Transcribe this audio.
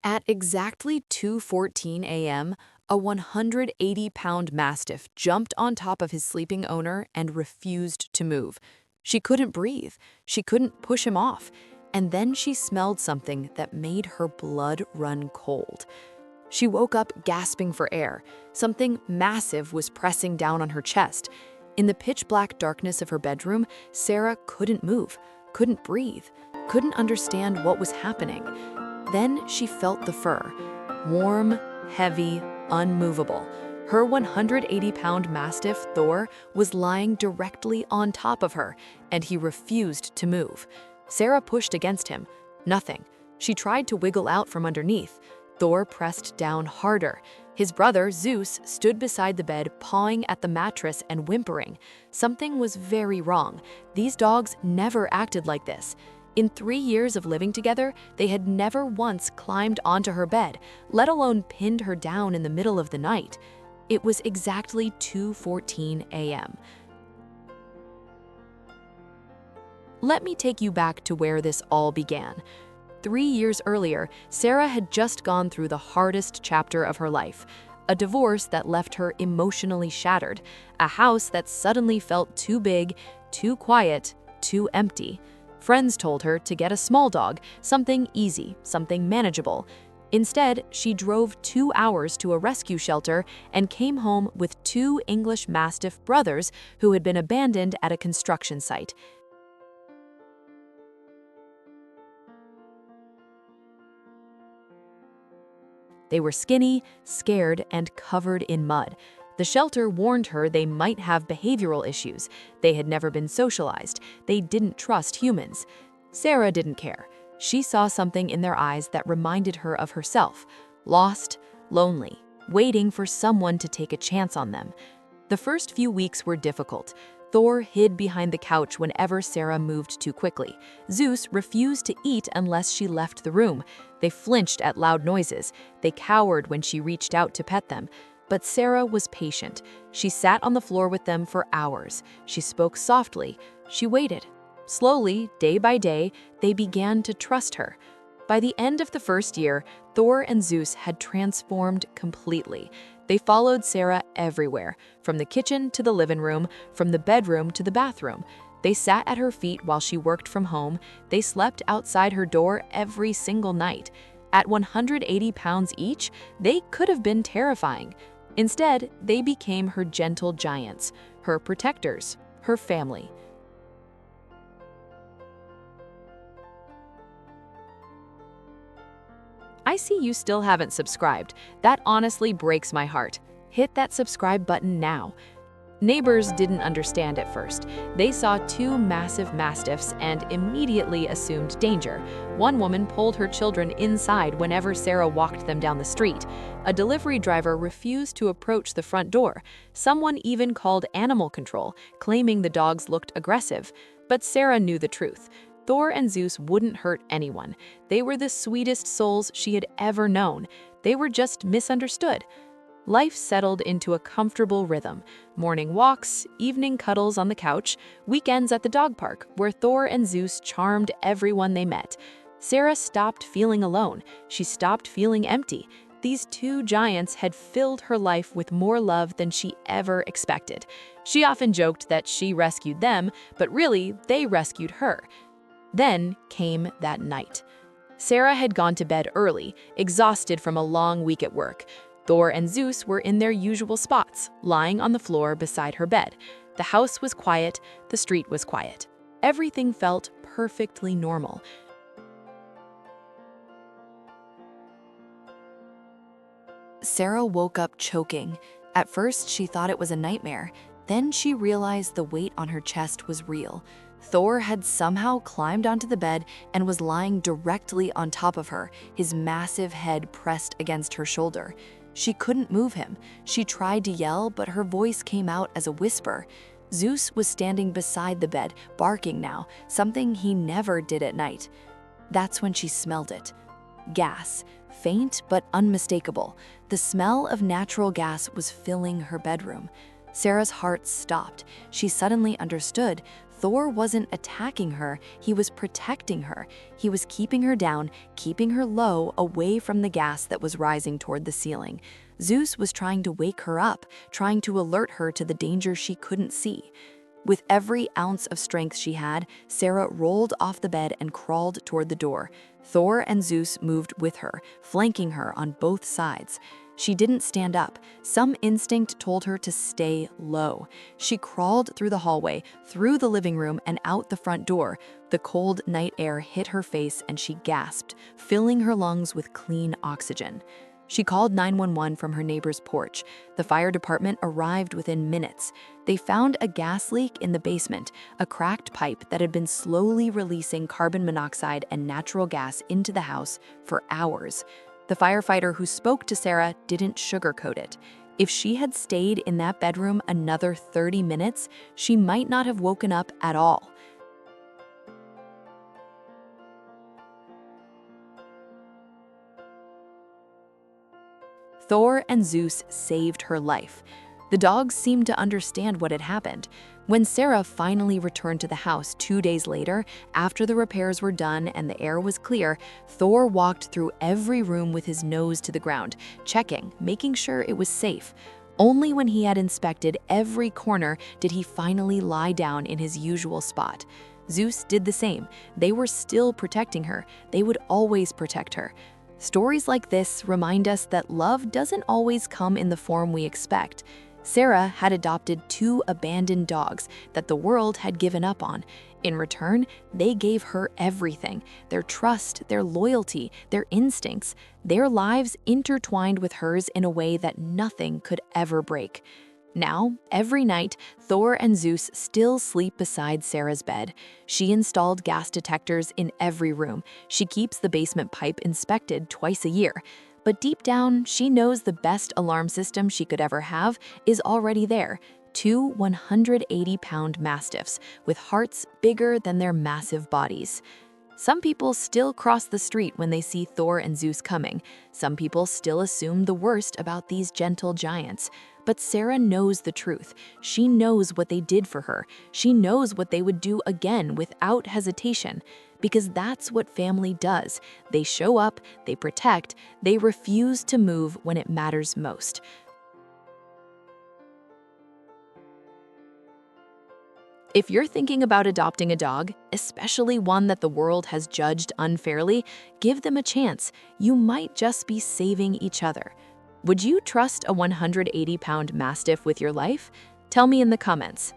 At exactly 2:14 a.m., a 180-pound mastiff jumped on top of his sleeping owner and refused to move. She couldn't breathe. She couldn't push him off. And then she smelled something that made her blood run cold. She woke up gasping for air. Something massive was pressing down on her chest. In the pitch-black darkness of her bedroom, Sarah couldn't move, couldn't breathe, couldn't understand what was happening. Then she felt the fur, warm, heavy, unmovable. Her 180-pound mastiff, Thor, was lying directly on top of her, and he refused to move. Sarah pushed against him. Nothing. She tried to wiggle out from underneath. Thor pressed down harder. His brother, Zeus, stood beside the bed, pawing at the mattress and whimpering. Something was very wrong. These dogs never acted like this. In 3 years of living together, they had never once climbed onto her bed, let alone pinned her down in the middle of the night. It was exactly 2:14 a.m. Let me take you back to where this all began. 3 years earlier, Sarah had just gone through the hardest chapter of her life. A divorce that left her emotionally shattered. A house that suddenly felt too big, too quiet, too empty. Friends told her to get a small dog, something easy, something manageable. Instead, she drove 2 hours to a rescue shelter and came home with 2 English Mastiff brothers who had been abandoned at a construction site. They were skinny, scared, and covered in mud. The shelter warned her they might have behavioral issues. They had never been socialized. They didn't trust humans. Sarah didn't care. She saw something in their eyes that reminded her of herself. Lost, lonely, waiting for someone to take a chance on them. The first few weeks were difficult. Thor hid behind the couch whenever Sarah moved too quickly. Zeus refused to eat unless she left the room. They flinched at loud noises. They cowered when she reached out to pet them. But Sarah was patient. She sat on the floor with them for hours. She spoke softly. She waited. Slowly, day by day, they began to trust her. By the end of the first year, Thor and Zeus had transformed completely. They followed Sarah everywhere, from the kitchen to the living room, from the bedroom to the bathroom. They sat at her feet while she worked from home. They slept outside her door every single night. At 180 pounds each, they could have been terrifying. Instead, they became her gentle giants, her protectors, her family. I see you still haven't subscribed. That honestly breaks my heart. Hit that subscribe button now. Neighbors didn't understand at first. They saw 2 massive mastiffs and immediately assumed danger. One woman pulled her children inside whenever Sarah walked them down the street. A delivery driver refused to approach the front door. Someone even called animal control, claiming the dogs looked aggressive. But Sarah knew the truth. Thor and Zeus wouldn't hurt anyone. They were the sweetest souls she had ever known. They were just misunderstood. Life settled into a comfortable rhythm. Morning walks, evening cuddles on the couch, weekends at the dog park, where Thor and Zeus charmed everyone they met. Sarah stopped feeling alone. She stopped feeling empty. These 2 giants had filled her life with more love than she ever expected. She often joked that she rescued them, but really, they rescued her. Then came that night. Sarah had gone to bed early, exhausted from a long week at work. Thor and Zeus were in their usual spots, lying on the floor beside her bed. The house was quiet, the street was quiet. Everything felt perfectly normal. Sarah woke up choking. At first, she thought it was a nightmare. Then she realized the weight on her chest was real. Thor had somehow climbed onto the bed and was lying directly on top of her, his massive head pressed against her shoulder. She couldn't move him. She tried to yell, but her voice came out as a whisper. Zeus was standing beside the bed, barking now, something he never did at night. That's when she smelled it. Gas, faint but unmistakable. The smell of natural gas was filling her bedroom. Sarah's heart stopped. She suddenly understood. Thor wasn't attacking her, he was protecting her. He was keeping her down, keeping her low, away from the gas that was rising toward the ceiling. Zeus was trying to wake her up, trying to alert her to the danger she couldn't see. With every ounce of strength she had, Sarah rolled off the bed and crawled toward the door. Thor and Zeus moved with her, flanking her on both sides. She didn't stand up. Some instinct told her to stay low. She crawled through the hallway, through the living room, and out the front door. The cold night air hit her face and she gasped, filling her lungs with clean oxygen. She called 911 from her neighbor's porch. The fire department arrived within minutes. They found a gas leak in the basement, a cracked pipe that had been slowly releasing carbon monoxide and natural gas into the house for hours. The firefighter who spoke to Sarah didn't sugarcoat it. If she had stayed in that bedroom another 30 minutes, she might not have woken up at all. Thor and Zeus saved her life. The dogs seemed to understand what had happened. When Sarah finally returned to the house 2 days later, after the repairs were done and the air was clear, Thor walked through every room with his nose to the ground, checking, making sure it was safe. Only when he had inspected every corner did he finally lie down in his usual spot. Zeus did the same. They were still protecting her. They would always protect her. Stories like this remind us that love doesn't always come in the form we expect. Sarah had adopted 2 abandoned dogs that the world had given up on. In return, they gave her everything: their trust, their loyalty, their instincts. Their lives intertwined with hers in a way that nothing could ever break. Now, every night, Thor and Zeus still sleep beside Sarah's bed. She installed gas detectors in every room. She keeps the basement pipe inspected twice a year. But deep down, she knows the best alarm system she could ever have is already there. 2 180-pound mastiffs with hearts bigger than their massive bodies. Some people still cross the street when they see Thor and Zeus coming. Some people still assume the worst about these gentle giants. But Sarah knows the truth. She knows what they did for her. She knows what they would do again without hesitation. Because that's what family does. They show up, they protect, they refuse to move when it matters most. If you're thinking about adopting a dog, especially one that the world has judged unfairly, give them a chance. You might just be saving each other. Would you trust a 180-pound Mastiff with your life? Tell me in the comments.